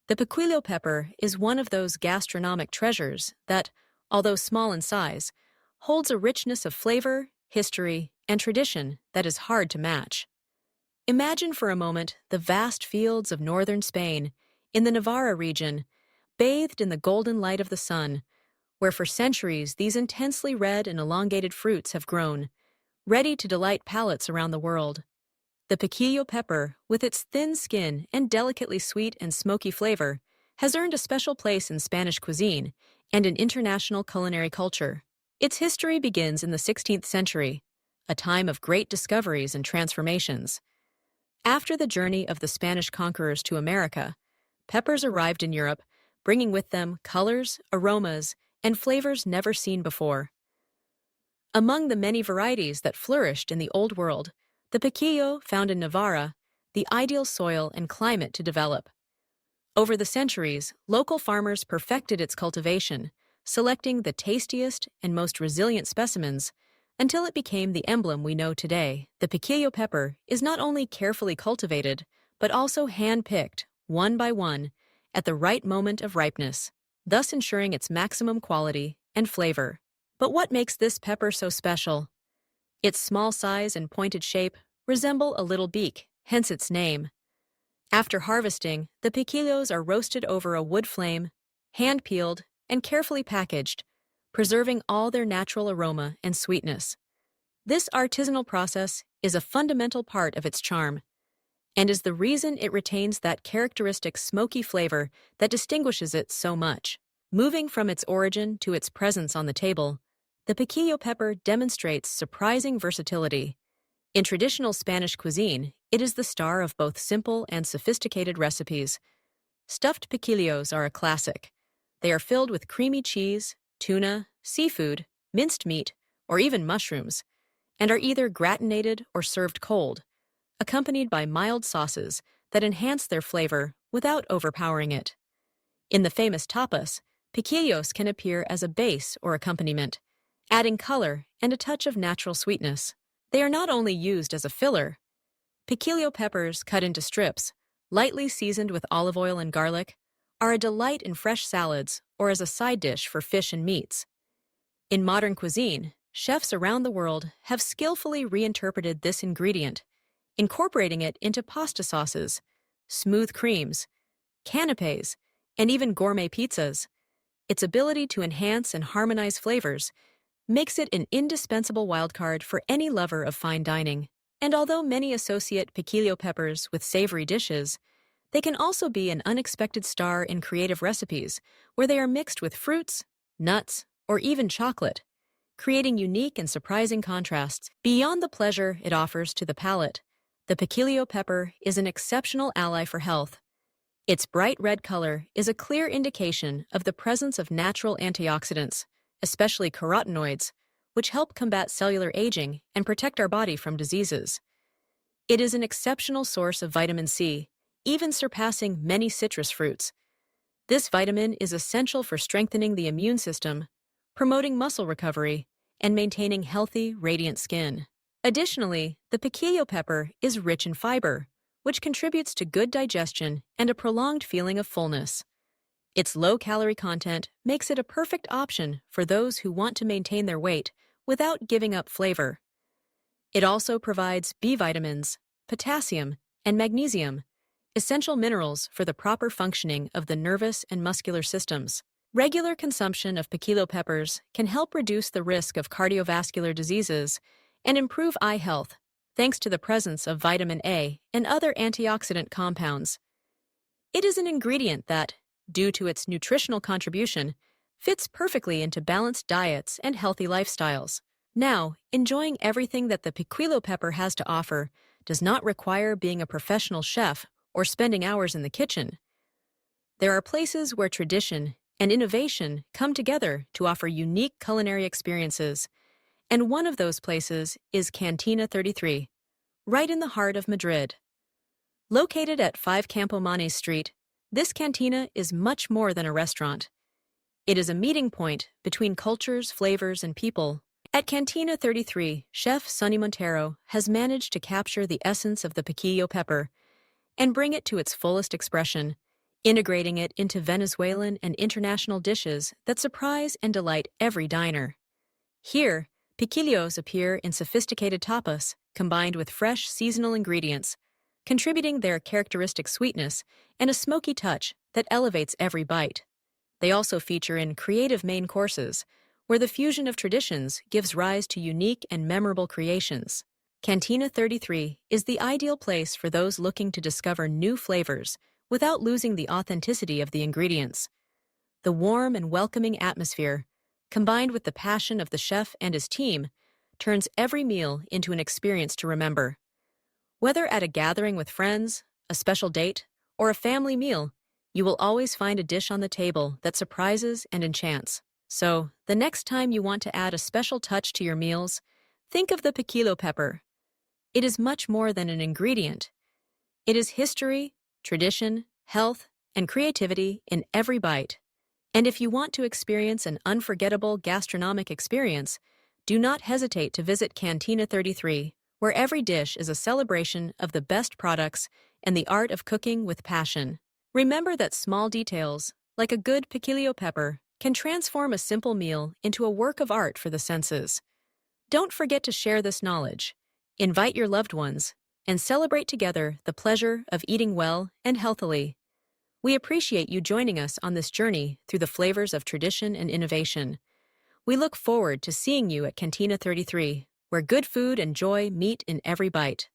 The Piquillo pepper is one of those gastronomic treasures that, although small in size, holds a richness of flavor, history, and tradition that is hard to match. Imagine for a moment the vast fields of northern Spain, in the Navarra region, bathed in the golden light of the sun, where for centuries these intensely red and elongated fruits have grown, ready to delight palates around the world. The Piquillo pepper, with its thin skin and delicately sweet and smoky flavor, has earned a special place in Spanish cuisine and in international culinary culture. Its history begins in the 16th century, a time of great discoveries and transformations. After the journey of the Spanish conquerors to America, peppers arrived in Europe, bringing with them colors, aromas, and flavors never seen before. Among the many varieties that flourished in the Old World, the Piquillo found in Navarra the ideal soil and climate to develop. Over the centuries, local farmers perfected its cultivation, selecting the tastiest and most resilient specimens until it became the emblem we know today. The Piquillo pepper is not only carefully cultivated, but also hand-picked, one by one, at the right moment of ripeness, thus ensuring its maximum quality and flavor. But what makes this pepper so special? Its small size and pointed shape resemble a little beak, hence its name. After harvesting, the piquillos are roasted over a wood flame, hand-peeled, and carefully packaged, preserving all their natural aroma and sweetness. This artisanal process is a fundamental part of its charm, and is the reason it retains that characteristic smoky flavor that distinguishes it so much. Moving from its origin to its presence on the table, the piquillo pepper demonstrates surprising versatility. In traditional Spanish cuisine, it is the star of both simple and sophisticated recipes. Stuffed piquillos are a classic. They are filled with creamy cheese, tuna, seafood, minced meat, or even mushrooms, and are either gratinated or served cold, accompanied by mild sauces that enhance their flavor without overpowering it. In the famous tapas, piquillos can appear as a base or accompaniment, adding color and a touch of natural sweetness. They are not only used as a filler. Piquillo peppers cut into strips, lightly seasoned with olive oil and garlic, are a delight in fresh salads or as a side dish for fish and meats. In modern cuisine, chefs around the world have skillfully reinterpreted this ingredient, incorporating it into pasta sauces, smooth creams, canapes, and even gourmet pizzas. Its ability to enhance and harmonize flavors makes it an indispensable wildcard for any lover of fine dining. And although many associate piquillo peppers with savory dishes, they can also be an unexpected star in creative recipes where they are mixed with fruits, nuts, or even chocolate, creating unique and surprising contrasts. Beyond the pleasure it offers to the palate, the piquillo pepper is an exceptional ally for health. Its bright red color is a clear indication of the presence of natural antioxidants, especially carotenoids, which help combat cellular aging and protect our body from diseases. It is an exceptional source of vitamin C, even surpassing many citrus fruits. This vitamin is essential for strengthening the immune system, promoting muscle recovery, and maintaining healthy, radiant skin. Additionally, the piquillo pepper is rich in fiber, which contributes to good digestion and a prolonged feeling of fullness. Its low-calorie content makes it a perfect option for those who want to maintain their weight without giving up flavor. It also provides B vitamins, potassium, and magnesium, essential minerals for the proper functioning of the nervous and muscular systems. Regular consumption of piquillo peppers can help reduce the risk of cardiovascular diseases and improve eye health, thanks to the presence of vitamin A and other antioxidant compounds. It is an ingredient that, due to its nutritional contribution, fits perfectly into balanced diets and healthy lifestyles. Now, enjoying everything that the piquillo pepper has to offer does not require being a professional chef or spending hours in the kitchen. There are places where tradition and innovation come together to offer unique culinary experiences, and one of those places is Cantina 33, right in the heart of Madrid. Located at 5 Campomanes Street, this cantina is much more than a restaurant. It is a meeting point between cultures, flavors, and people. At Cantina 33, Chef Sonny Montero has managed to capture the essence of the piquillo pepper and bring it to its fullest expression, integrating it into Venezuelan and international dishes that surprise and delight every diner. Here, piquillos appear in sophisticated tapas combined with fresh seasonal ingredients, contributing their characteristic sweetness and a smoky touch that elevates every bite. They also feature in creative main courses, where the fusion of traditions gives rise to unique and memorable creations. Cantina 33 is the ideal place for those looking to discover new flavors without losing the authenticity of the ingredients. The warm and welcoming atmosphere, combined with the passion of the chef and his team, turns every meal into an experience to remember. Whether at a gathering with friends, a special date, or a family meal, you will always find a dish on the table that surprises and enchants. So, the next time you want to add a special touch to your meals, think of the piquillo pepper. It is much more than an ingredient. It is history, tradition, health, and creativity in every bite. And if you want to experience an unforgettable gastronomic experience, do not hesitate to visit Cantina 33, where every dish is a celebration of the best products and the art of cooking with passion. Remember that small details, like a good piquillo pepper, can transform a simple meal into a work of art for the senses. Don't forget to share this knowledge, invite your loved ones, and celebrate together the pleasure of eating well and healthily. We appreciate you joining us on this journey through the flavors of tradition and innovation. We look forward to seeing you at Cantina 33, where good food and joy meet in every bite.